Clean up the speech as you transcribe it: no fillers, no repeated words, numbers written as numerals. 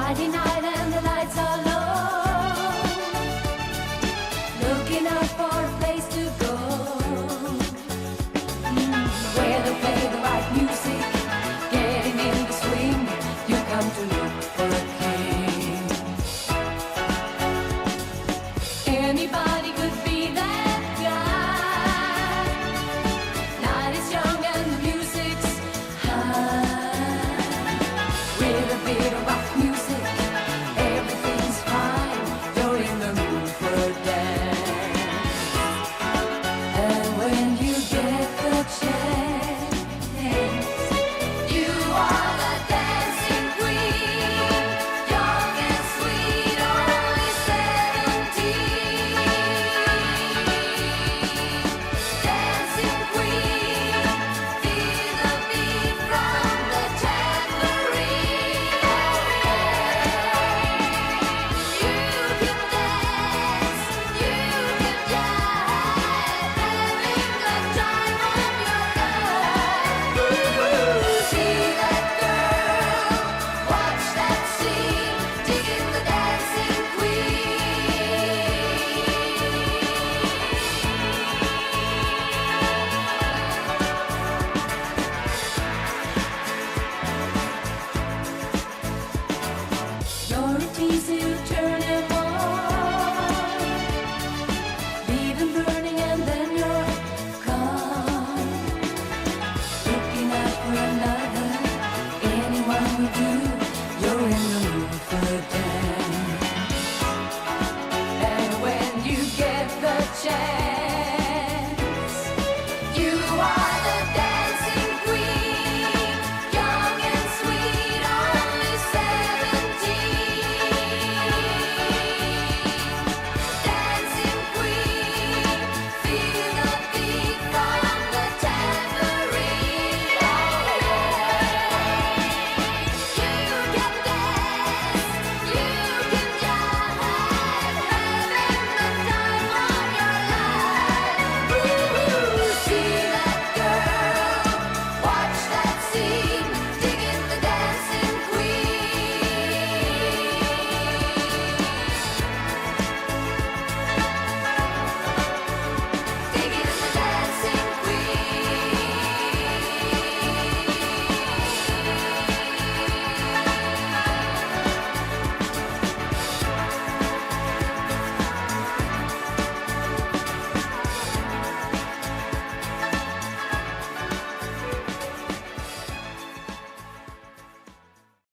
Friday night and the lights are low, looking out for a place to go, where they play the right music, getting in the swing. You come to look for a king. Anybody could be that guy. Night is young and the music's high. With a bit of rock music, everything's fine. You're in the mood for a dance. And when you get the chance, you are the dancing queen. Young and sweet, only 17. Dancing queen, feel the beat from the tambourine. You can dance, you can jive, having the time of your life. See that girl, watch that scene, digging the dancing queen. You're a teasing